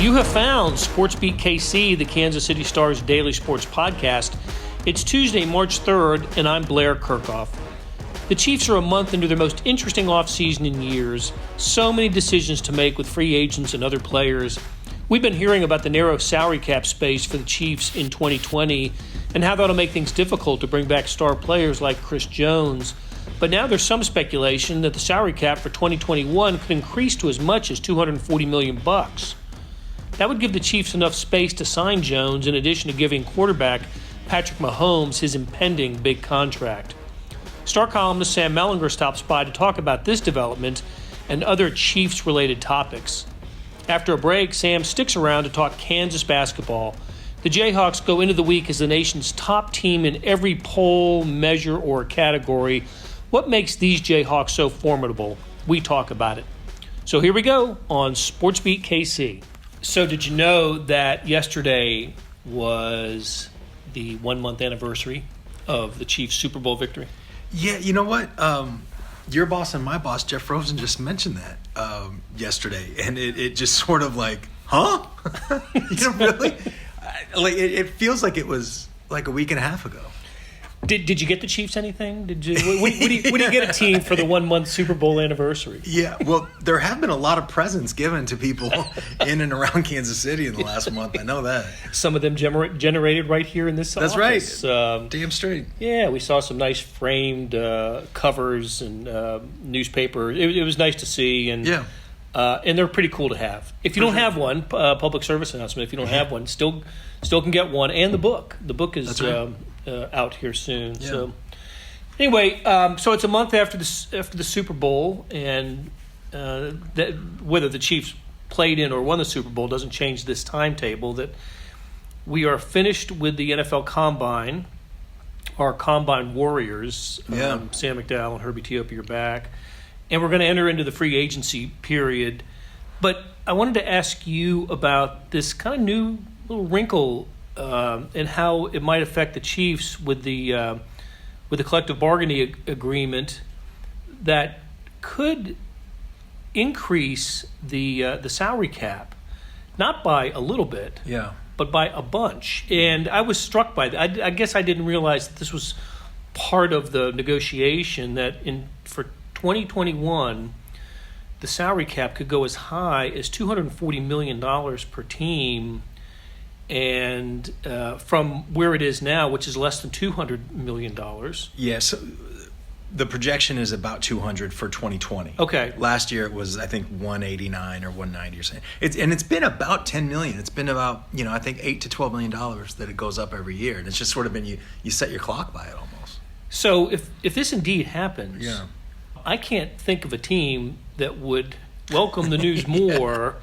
You have found SportsBeat KC, the Kansas City Star's daily sports podcast. It's Tuesday, March 3rd, and I'm Blair Kirchhoff. The Chiefs are a month into their most interesting offseason in years. So many decisions to make with free agents and other players. We've been hearing about the narrow salary cap space for the Chiefs in 2020 and how that'll make things difficult to bring back star players like Chris Jones. But now there's some speculation that the salary cap for 2021 could increase to as much as $240 million. That would give the Chiefs enough space to sign Jones in addition to giving quarterback Patrick Mahomes his impending big contract. Star columnist Sam Mellinger stops by to talk about this development and other Chiefs-related topics. After a break, Sam sticks around to talk Kansas basketball. The Jayhawks go into the week as the nation's top team in every poll, measure, or category. What makes these Jayhawks so formidable? We talk about it. So here we go on SportsBeat KC. So did you know that yesterday was the 1 month anniversary of the Chiefs Super Bowl victory? Yeah, you know what? Your boss and my boss, Jeff Rosen, just mentioned that yesterday, and it just sort of like, huh? Really? It feels like it was like a week and a half ago. Did you get the Chiefs anything? What do you get a team for the 1 month Super Bowl anniversary? Yeah, well, there have been a lot of presents given to people in and around Kansas City in the last month. I know that. Some of them generated right here in this That's office. Right. Damn straight. Yeah, we saw some nice framed covers and newspaper. It was nice to see, and and they're pretty cool to have. If you don't have one, public service announcement. If you don't have one, still can get one, and the book. The book is out here soon. Yeah. So anyway, so it's a month after the Super Bowl, and whether the Chiefs played in or won the Super Bowl doesn't change this timetable. That we are finished with the NFL Combine. Our Combine Warriors, Sam McDowell and Herbie Teope are back, and we're going to enter into the free agency period. But I wanted to ask you about this kind of new little wrinkle and how it might affect the Chiefs with the collective bargaining agreement that could increase the salary cap, not by a little bit, but by a bunch. And I was struck by that. I guess I didn't realize that this was part of the negotiation, that for 2021, the salary cap could go as high as $240 million per team. And from where it is now, which is less than $200 million. Yeah, so the projection is about 200 for 2020. Okay. Last year it was, I think, 189 or 190 or something. It's been about 10 million. It's been about, I think $8 to $12 million that it goes up every year. And it's just sort of been, you set your clock by it almost. So if this indeed happens, I can't think of a team that would welcome the news more.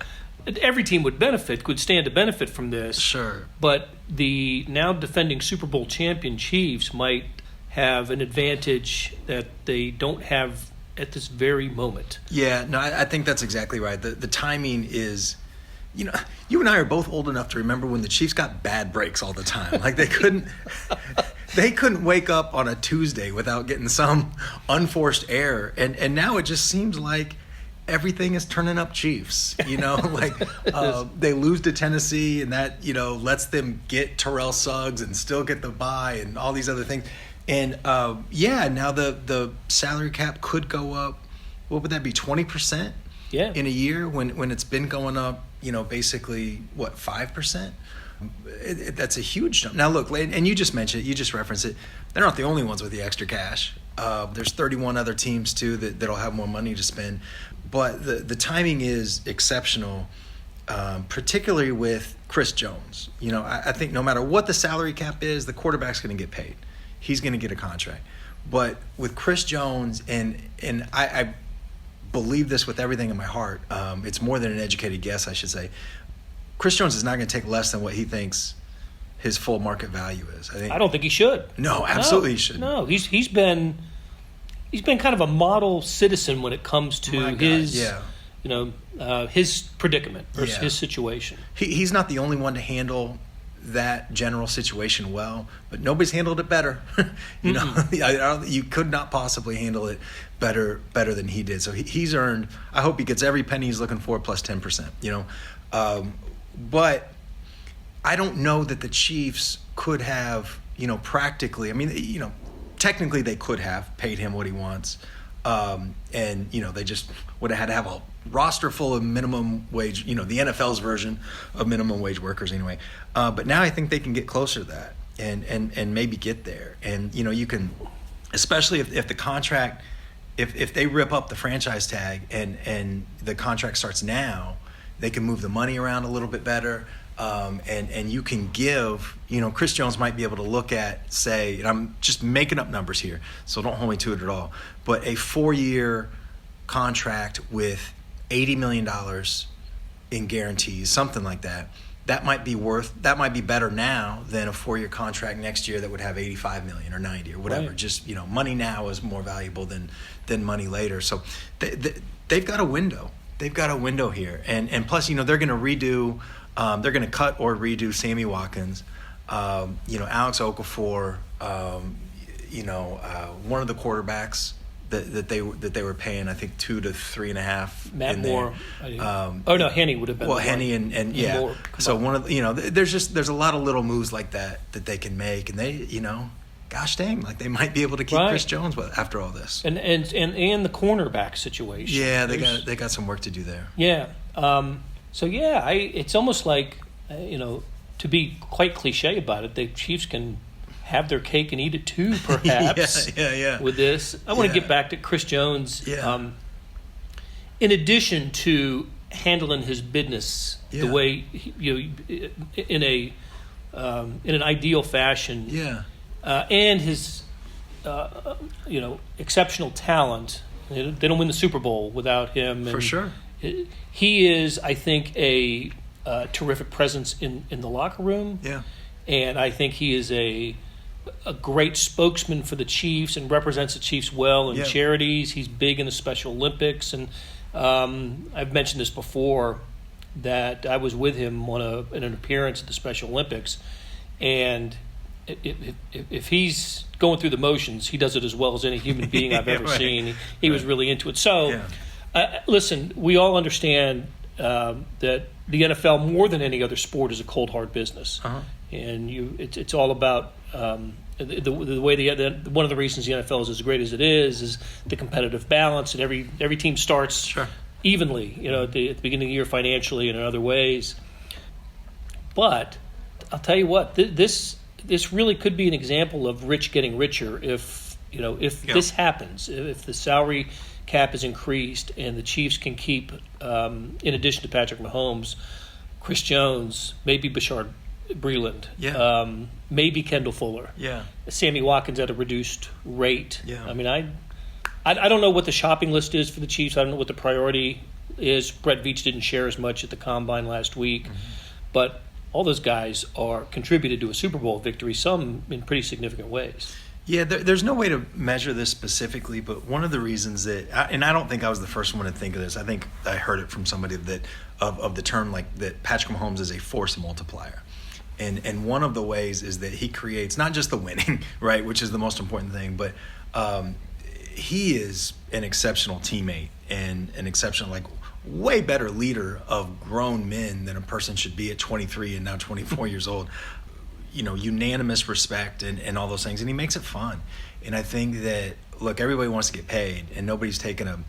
Every team could stand to benefit from this. Sure. But the now defending Super Bowl champion Chiefs might have an advantage that they don't have at this very moment. Yeah, no, I think that's exactly right. The timing is, you and I are both old enough to remember when the Chiefs got bad breaks all the time. Like they couldn't wake up on a Tuesday without getting some unforced error. And now it just seems like everything is turning up Chiefs, they lose to Tennessee, and that, lets them get Terrell Suggs and still get the bye and all these other things. And, now the salary cap could go up. What would that be, 20% in a year when it's been going up, basically, 5%? That's a huge jump. Now, look, and you just mentioned it, you just referenced it, they're not the only ones with the extra cash. There's 31 other teams, too, that'll have more money to spend. But the timing is exceptional, particularly with Chris Jones. I think no matter what the salary cap is, the quarterback's going to get paid. He's going to get a contract. But with Chris Jones, and I believe this with everything in my heart, it's more than an educated guess, I should say, Chris Jones is not going to take less than what he thinks his full market value is. I don't think he should. No, absolutely he shouldn't. No, he's been kind of a model citizen when it comes to his predicament or his situation. He's not the only one to handle that general situation well, but nobody's handled it better. You could not possibly handle it better than he did. So he's earned. I hope he gets every penny he's looking for plus 10%. But I don't know that the Chiefs could have, practically. I mean, technically they could have paid him what he wants. And, they just would have had to have a roster full of minimum wage, the NFL's version of minimum wage workers anyway. But now I think they can get closer to that and maybe get there. And, you can, especially if the contract, if they rip up the franchise tag and the contract starts now, they can move the money around a little bit better. And you can give, Chris Jones might be able to look at, say, and I'm just making up numbers here, so don't hold me to it at all, but a 4-year contract with $80 million in guarantees, something like that. That might be better now than a 4-year contract next year that would have 85 million or 90 or whatever. Right. Just, money now is more valuable than money later. So they've got a window. They've got a window here. And plus, they're going to redo, they're going to cut or redo Sammy Watkins, Alex Okafor, one of the quarterbacks that they were paying, I think 2 to 3.5. Matt Moore. Henne would have been. Well, Henne and yeah. Moore, so one of there's a lot of little moves like that they can make, and they gosh dang, like they might be able to keep Chris Jones after all this. And the cornerback situation. Yeah, they got some work to do there. Yeah. It's almost like to be quite cliche about it, the Chiefs can have their cake and eat it too, perhaps. yeah. With this, I want to get back to Chris Jones. Yeah. In addition to handling his business the way in an ideal fashion. Yeah. And his exceptional talent. They don't win the Super Bowl without him. For sure. He is, I think, a terrific presence in the locker room. Yeah. And I think he is a great spokesman for the Chiefs and represents the Chiefs well in charities. He's big in the Special Olympics. And I've mentioned this before, that I was with him in an appearance at the Special Olympics. And if he's going through the motions, he does it as well as any human being I've ever seen. He was really into it. So, listen, we all understand that the NFL, more than any other sport, is a cold, hard business. Uh-huh. And it's all about the way one of the reasons the NFL is as great as it is the competitive balance, and every team starts evenly, at the beginning of the year financially and in other ways. But I'll tell you what, this really could be an example of rich getting richer if this happens, if the salary cap is increased and the Chiefs can keep, in addition to Patrick Mahomes, Chris Jones, maybe Bashard Breeland, maybe Kendall Fuller, Sammy Watkins at a reduced rate. I mean, I don't know what the shopping list is for the Chiefs. I don't know what the priority is. Brett Veach didn't share as much at the Combine last week, but all those guys are contributed to a Super Bowl victory, some in pretty significant ways. Yeah, there's no way to measure this specifically, but one of the reasons and I don't think I was the first one to think of this. I think I heard it from somebody that of the term, like, that Patrick Mahomes is a force multiplier. And one of the ways is that he creates not just the winning, right, which is the most important thing, but he is an exceptional teammate and an exceptional, like, way better leader of grown men than a person should be at 23 and now 24 years old. Unanimous respect and all those things, and he makes it fun. And I think that, look, everybody wants to get paid, and nobody's taking a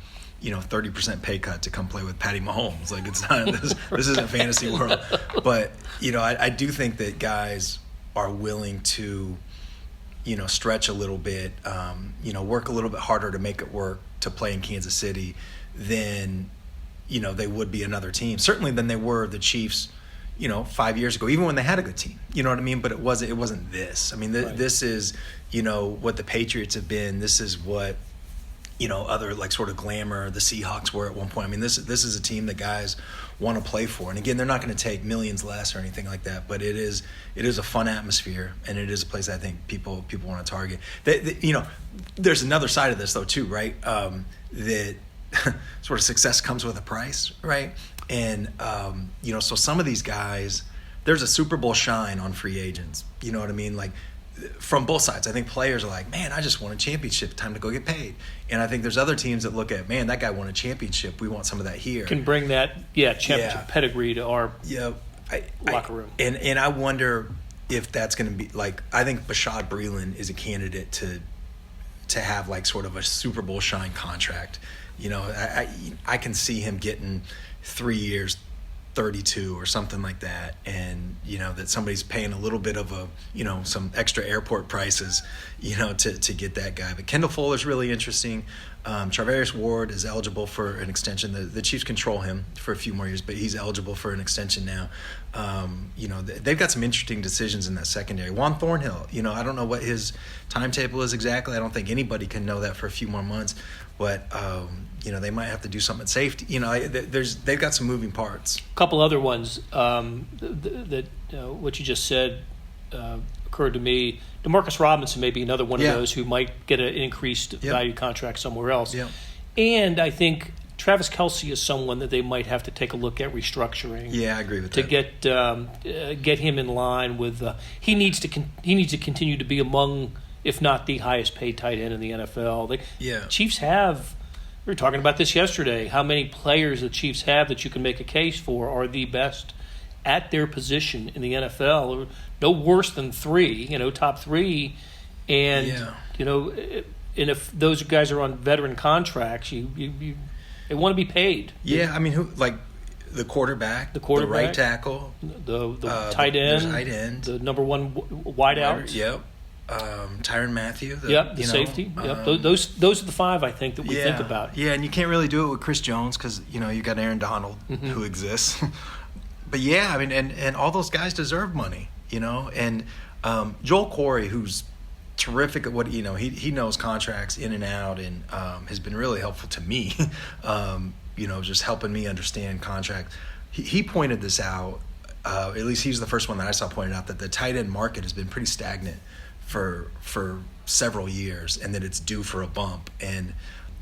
30% pay cut to come play with Patty Mahomes. Like, it's not this isn't fantasy world. But I do think that guys are willing to stretch a little bit, work a little bit harder to make it work to play in Kansas City than they would be another team, certainly than they were the Chiefs 5 years ago, even when they had a good team. You know what I mean? But it wasn't this. I mean, this is what the Patriots have been. This is what other, like, sort of glamour the Seahawks were at one point. I mean, this is a team that guys want to play for. And again, they're not going to take millions less or anything like that. But it is a fun atmosphere, and it is a place I think people want to target. There's another side of this though too, right? That sort of success comes with a price, right? And so some of these guys, there's a Super Bowl shine on free agents. You know what I mean? Like, from both sides. I think players are like, man, I just won a championship, time to go get paid. And I think there's other teams that look at, man, that guy won a championship, we want some of that here. Can bring that championship pedigree to our locker room. And I wonder if that's going to be like, I think Bashaud Breeland is a candidate to have like sort of a Super Bowl shine contract. You know, I can see him getting 3 years, 32 or something like that, and you know that somebody's paying a little bit of a, you know, some extra airport prices, you know, to get that guy. But Kendall Fuller's really interesting. Charvarius Ward is eligible for an extension. The Chiefs control him for a few more years, but he's eligible for an extension now. You know, they've got some interesting decisions in that secondary. Juan Thornhill, you know, I don't know what his timetable is exactly. I don't think anybody can know that for a few more months. But you know, they might have to do something at safety. You know, they've got some moving parts. A couple other ones that what you just said occurred to me. Demarcus Robinson may be another one of those who might get an increased value contract somewhere else. Yep. And I think Travis Kelce is someone that they might have to take a look at restructuring. Yeah, I agree with that. To get him in line with he needs to continue to be among, if not the highest paid tight end in the NFL. Chiefs have, we were talking about this yesterday, how many players the Chiefs have that you can make a case for are the best at their position in the NFL. No worse than 3, you know, top 3. And, you know, and if those guys are on veteran contracts, they want to be paid. Yeah, I mean, who, like the quarterback, the right tackle, the tight end, the number 1 wideout. Yep. Tyrann Mathieu. The safety. Those are the 5 I think that we think about. Yeah, and you can't really do it with Chris Jones because, you know, you got Aaron Donald who exists. But yeah, I mean, and all those guys deserve money, you know. And Joel Corey, who's terrific at what, you know, he knows contracts in and out, and has been really helpful to me. You know, just helping me understand contracts. He pointed this out. At least he's the first one that I saw pointed out that the tight end market has been pretty stagnant for several years, and that it's due for a bump. And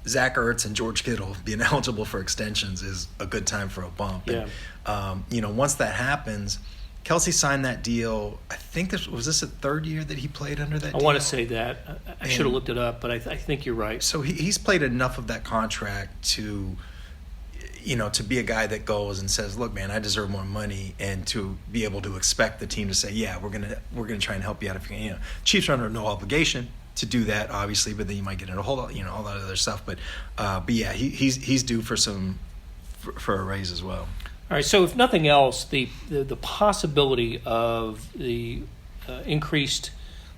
Zach Ertz and George Kittle being eligible for extensions is a good time for a bump. Yeah. And, you know, once that happens, Kelce signed that deal. I think this was the 3rd year that he played under that deal? I want to say that. I should have looked it up, but I think you're right. So he's played enough of that contract to, you know, to be a guy that goes and says, look, man, I deserve more money, and to be able to expect the team to say, yeah, we're gonna try and help you out if you can. You know, Chiefs are under no obligation to do that, obviously, but then you might get into a whole lot, you know, all that other stuff. But yeah, he's due for a raise as well. All right. So if nothing else, the possibility of the increased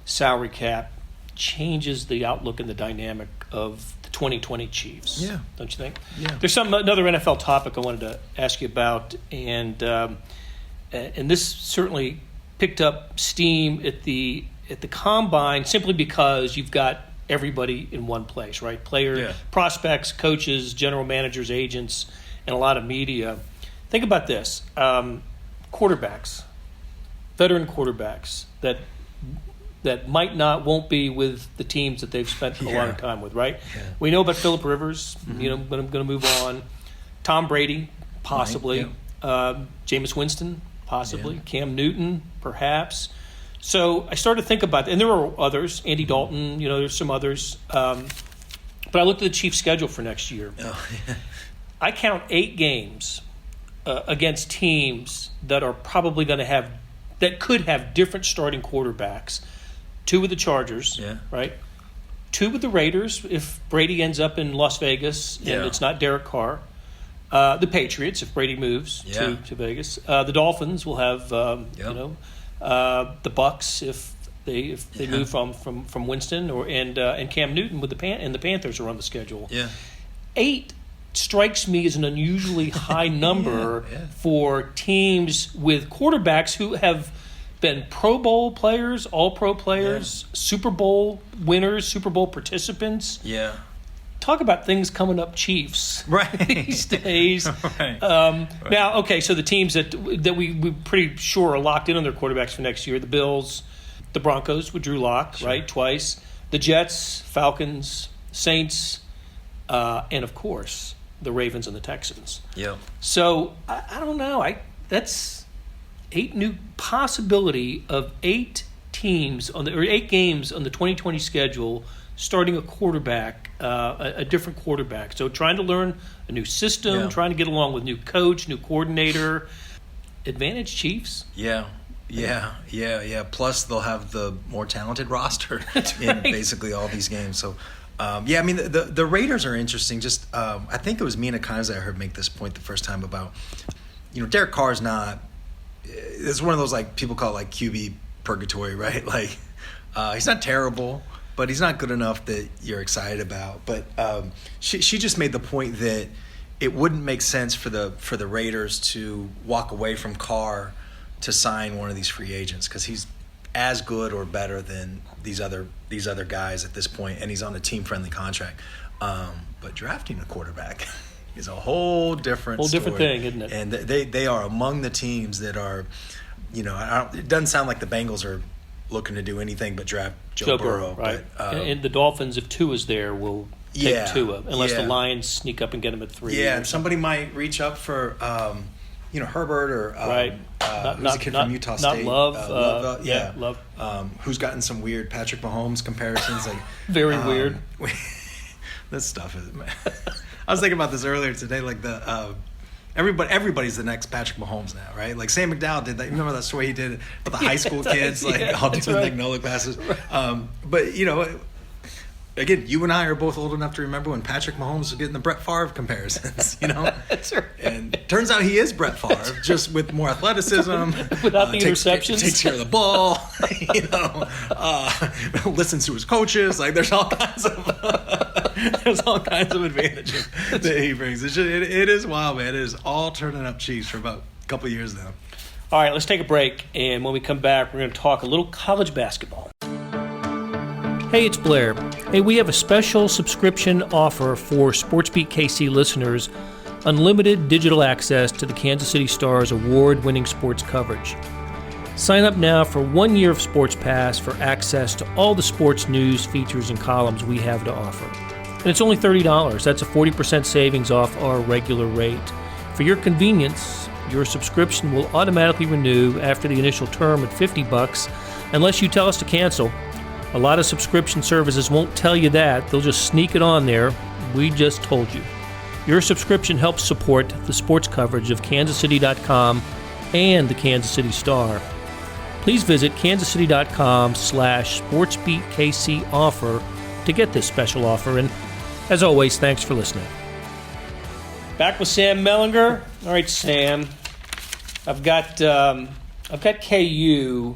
salary cap changes the outlook and the dynamic of the 2020 Chiefs. Yeah. Don't you think? Yeah. There's another NFL topic I wanted to ask you about, and this certainly picked up steam at the combine simply because you've got everybody in one place, right? Prospects, coaches, general managers, agents, and a lot of media. Think about this. Quarterbacks, veteran quarterbacks that won't be with the teams that they've spent a lot of time with, right? Yeah. We know about Phillip Rivers, you know, but I'm going to move on. Tom Brady, possibly. Right. Jameis Winston, possibly. Cam Newton, perhaps. So I started to think about it, and there are others. Andy Dalton, you know, there's some others. But I looked at the Chiefs' schedule for next year. Oh, yeah. I count 8 games against teams that are probably going to have, that could have different starting quarterbacks. 2 with the Chargers, right? 2 with the Raiders if Brady ends up in Las Vegas and it's not Derek Carr. The Patriots if Brady moves to Vegas. The Dolphins will have, you know, the Bucks if they move from Winston and Cam Newton with the Panthers are on the schedule. Yeah. 8 strikes me as an unusually high number for teams with quarterbacks who have been Pro Bowl players, All-Pro players, Super Bowl winners, Super Bowl participants. Yeah. Talk about things coming up Chiefs these days. Right. Now, okay, so the teams that we pretty sure are locked in on their quarterbacks for next year, the Bills, the Broncos with Drew Lock, right, twice, the Jets, Falcons, Saints, and, of course, the Ravens and the Texans. Yeah. So, I don't know. That's 8 new possibility of 8 teams or 8 games on the 2020 schedule starting a quarterback, a different quarterback. So trying to learn a new system, trying to get along with new coach, new coordinator. advantage Chiefs. Yeah. Plus, they'll have the more talented roster in basically all these games. So, I mean, the Raiders are interesting. Just, I think it was Mina Kimes that I heard make this point the first time about, Derek Carr's not. It's one of those, like, people call it, like, QB purgatory, right? Like, he's not terrible, but he's not good enough that you're excited about. But she just made the point that it wouldn't make sense for the Raiders to walk away from Carr to sign one of these free agents, because he's as good or better than these other guys at this point, and he's on a team-friendly contract. But drafting a quarterback is a whole different thing, isn't it? And they are among the teams that are, it doesn't sound like the Bengals are looking to do anything but draft Joe Burrow. Right. But, and the Dolphins, if Tua's there, will take Tua, unless the Lions sneak up and get him at 3. Yeah, and somebody might reach up for Herbert or who's the kid from Utah State? Not Love. Love. Who's gotten some weird Patrick Mahomes comparisons, like very weird. This stuff is. I was thinking about this earlier today, like everybody's the next Patrick Mahomes now, right? Like Sam McDowell did that. You remember that story he did with the high school kids, like all doing like no look passes. But again, you and I are both old enough to remember when Patrick Mahomes was getting the Brett Favre comparisons, That's right. And turns out he is Brett Favre, just with more athleticism. Without the interceptions. Takes care of the ball, listens to his coaches. Like there's all kinds of advantages that he brings. It is wild, man. It is all turning up cheese for about a couple of years now. All right, let's take a break. And when we come back, we're going to talk a little college basketball. Hey, it's Blair. Hey, we have a special subscription offer for SportsBeat KC listeners, unlimited digital access to the Kansas City Star's award-winning sports coverage. Sign up now for 1 year of Sports Pass for access to all the sports news, features, and columns we have to offer. And it's only $30. That's a 40% savings off our regular rate. For your convenience, your subscription will automatically renew after the initial term at $50 unless you tell us to cancel. A lot of subscription services won't tell you that. They'll just sneak it on there. We just told you. Your subscription helps support the sports coverage of kansascity.com and the Kansas City Star. Please visit kansascity.com/SportsBeatKC offer to get this special offer. And as always, thanks for listening. Back with Sam Mellinger. All right, Sam. I've got KU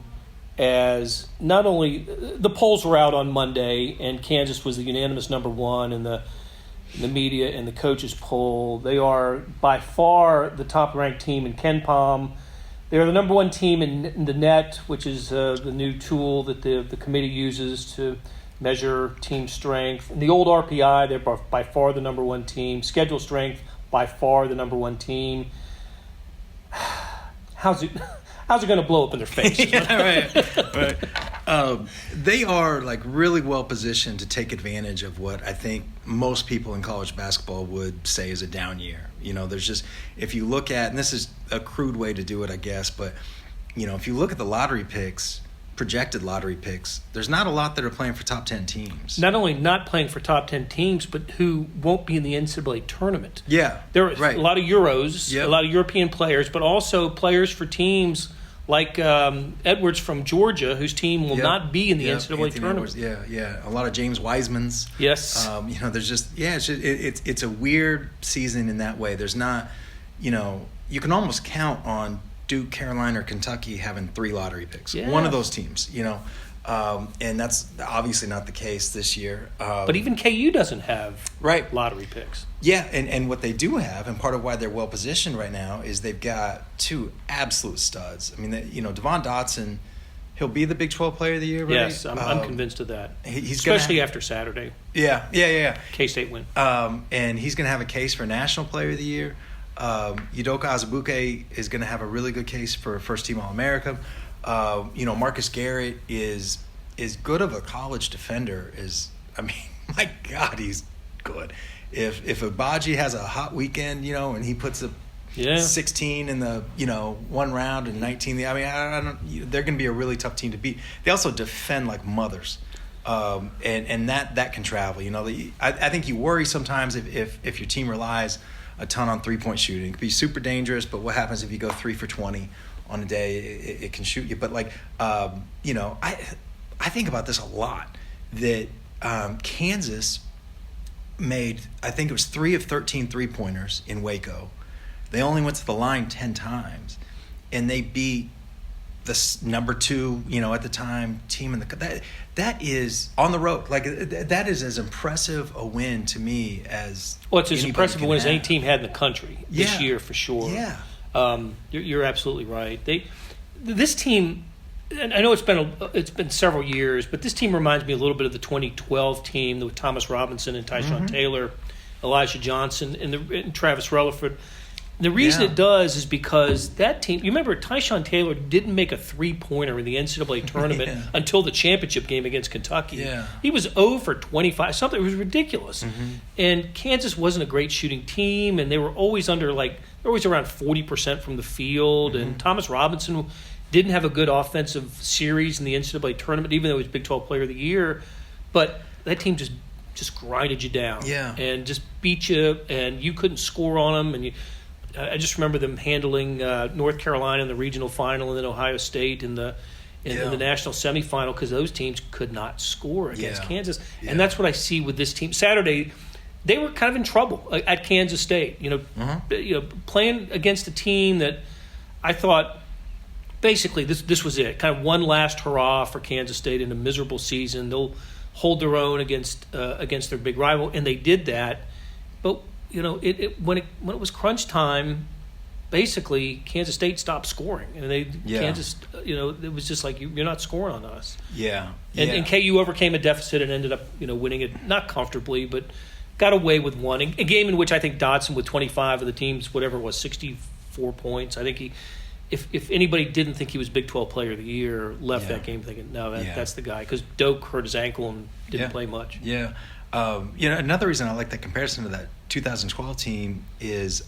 as not only the polls were out on Monday, and Kansas was the unanimous number one in the media and the coaches poll. They are by far the top-ranked team in KenPom. They are the number one team in the net, which is the new tool that the committee uses to measure team strength. In the old RPI, they're by far the number one team. Schedule strength, by far the number one team. How's it going to blow up in their face? Right. They are like really well positioned to take advantage of what I think most people in college basketball would say is a down year. There's just, if you look at, and this is a crude way to do it, I guess, but if you look at the lottery picks, projected lottery picks, there's not a lot that are playing for top 10 teams. Not only not playing for top 10 teams, but who won't be in the NCAA tournament. Yeah, there are a lot of Euros, a lot of European players, but also players for teams like Edwards from Georgia, whose team will not be in the NCAA tournament. Edwards, a lot of James Wiseman's. Yes. There's just it's a weird season in that way. There's not, you can almost count on Duke, Carolina, or Kentucky having 3 lottery picks. Yeah. One of those teams, and that's obviously not the case this year. But even KU doesn't have lottery picks. Yeah, and what they do have, and part of why they're well positioned right now, is they've got 2 absolute studs. I mean, Devon Dotson, he'll be the Big 12 Player of the Year, right? Yes, I'm convinced of that. He's especially after Saturday. Yeah. K-State win. And he's going to have a case for National Player of the Year. Udoka Azubuike is going to have a really good case for First Team All-America. Marcus Garrett is good of a college defender my God, he's good. If Agbaji has a hot weekend, and he puts a 16 in the one round and 19, they're going to be a really tough team to beat. They also defend like mothers, and that can travel. I think you worry sometimes if your team relies a ton on 3-point shooting. It could be super dangerous, but what happens if you go 3 for 20 on a day? It can shoot you. But like, you know, I think about this a lot, that Kansas made, I think it was 3 of 13 3-pointers in Waco. They only went to the line 10 times, and they beat the number 2, you know, at the time team in the that is on the road. Like, that is as impressive a win to me as it's as impressive a win as any team had in the country this year for sure. Yeah, you're absolutely right. This team, and I know it's been several years, but this team reminds me a little bit of the 2012 team with Thomas Robinson and Tyshawn Taylor, Elijah Johnson, and Travis Rutherford. The reason it does is because that team, you remember Tyshawn Taylor didn't make a 3-pointer in the NCAA tournament until the championship game against Kentucky. Yeah. He was 0 for 25, something. It was ridiculous. And Kansas wasn't a great shooting team, and they were always around 40% from the field. And Thomas Robinson didn't have a good offensive series in the NCAA tournament, even though he was Big 12 Player of the Year. But that team just grinded you down and just beat you, and you couldn't score on them. And I just remember them handling North Carolina in the regional final, and then Ohio State in the national semifinal, because those teams could not score against Kansas. And that's what I see with this team. Saturday, they were kind of in trouble at Kansas State. You know, playing against a team that I thought basically this was it. Kind of one last hurrah for Kansas State in a miserable season. They'll hold their own against their big rival, and they did that. But you know, when it was crunch time, basically Kansas State stopped scoring, and Kansas, you know, it was just like you're not scoring on us. And KU overcame a deficit and ended up, you know, winning it, not comfortably, but got away with one. A game in which I think Dotson, with 25 of the team's whatever it was, 64 points. I think he, if anybody didn't think he was Big 12 Player of the Year, left that game thinking, no, that's the guy, because Doak hurt his ankle and didn't play much. You know, another reason I like that comparison to that 2012 team is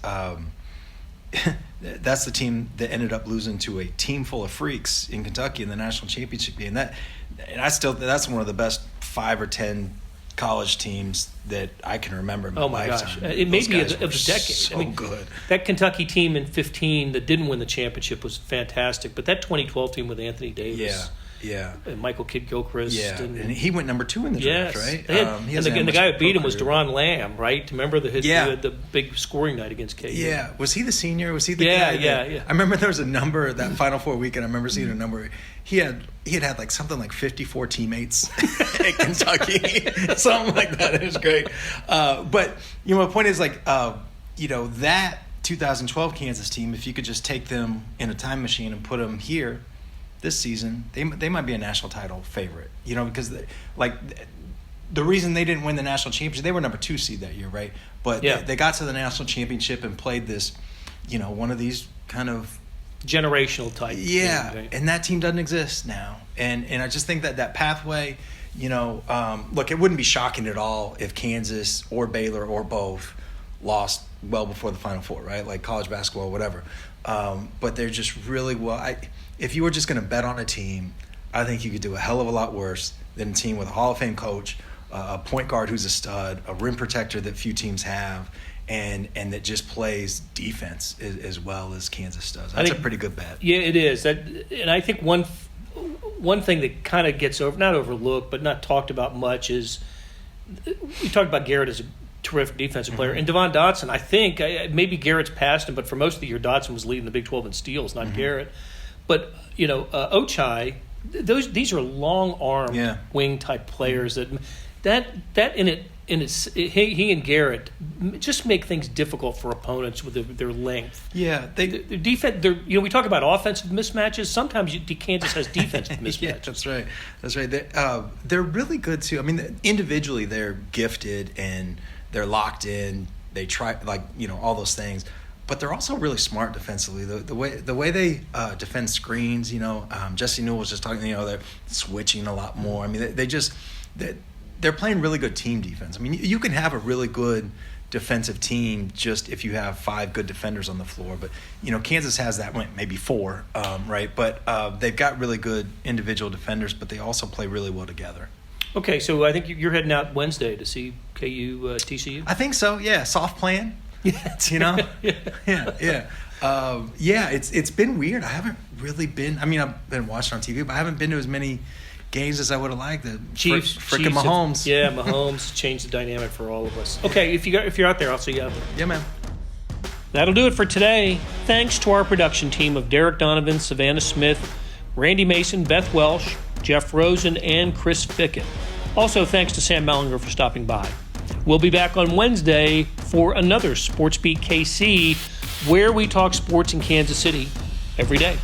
that's the team that ended up losing to a team full of freaks in Kentucky in the national championship game. That's one of the best 5 or 10 college teams that I can remember in my lifetime. Gosh, it may be of the decade. So good. That Kentucky team in 15 that didn't win the championship was fantastic, but that 2012 team with Anthony Davis. And Michael Kidd-Gilchrist. And he went number 2 in the draft, right? And the guy who beat him was Deron Lamb, right? Remember the big scoring night against KU? Yeah. Was he the senior? Was he the guy? Yeah. I remember there was a number that Final Four weekend. I remember seeing a number. He had like something like 54 teammates at Kentucky, something like that. It was great. But you know, my point is like, you know, that 2012 Kansas team, if you could just take them in a time machine and put them here this season, they might be a national title favorite, you know, because the reason they didn't win the national championship, they were number 2 seed that year, right? But they got to the national championship and played this, you know, one of these kind of generational type. Yeah, right? And that team doesn't exist now, and I just think that pathway, you know, look, it wouldn't be shocking at all if Kansas or Baylor or both lost well before the Final Four, right? Like college basketball, whatever. But they're just really well. If you were just going to bet on a team, I think you could do a hell of a lot worse than a team with a Hall of Fame coach, a point guard who's a stud, a rim protector that few teams have, and that just plays defense as well as Kansas does. That's a pretty good bet. Yeah, it is. And I think one thing that kind of gets not overlooked, but not talked about much is we talked about Garrett as a terrific defensive player. And Devon Dotson, I think, maybe Garrett's passed him, but for most of the year, Dotson was leading the Big 12 in steals, not Garrett. But, you know, Ochai, these are long-armed wing-type players that he and Garrett just make things difficult for opponents with their length. Yeah. Their defense, you know, we talk about offensive mismatches. Sometimes Kansas has defensive mismatches. Yeah, that's right. They're really good, too. I mean, individually they're gifted and they're locked in. They try, like, you know, all those things. But they're also really smart defensively. The way they defend screens, you know, Jesse Newell was just talking, you know, they're switching a lot more. I mean, they're playing really good team defense. I mean, you can have a really good defensive team just if you have 5 good defenders on the floor. But, you know, Kansas has that, maybe 4, right? But they've got really good individual defenders, but they also play really well together. Okay, so I think you're heading out Wednesday to see KU TCU? I think so, yeah. Soft plan. You know? Yeah. It's been weird. I haven't really been. I mean, I've been watching on TV, but I haven't been to as many games as I would have liked. The Chiefs, frickin' Mahomes. Mahomes changed the dynamic for all of us. Okay, if you're out there, I'll see you out there. Yeah, man. That'll do it for today. Thanks to our production team of Derek Donovan, Savannah Smith, Randy Mason, Beth Welsh, Jeff Rosen, and Chris Fickett. Also, thanks to Sam Mellinger for stopping by. We'll be back on Wednesday for another SportsBeat KC, where we talk sports in Kansas City every day.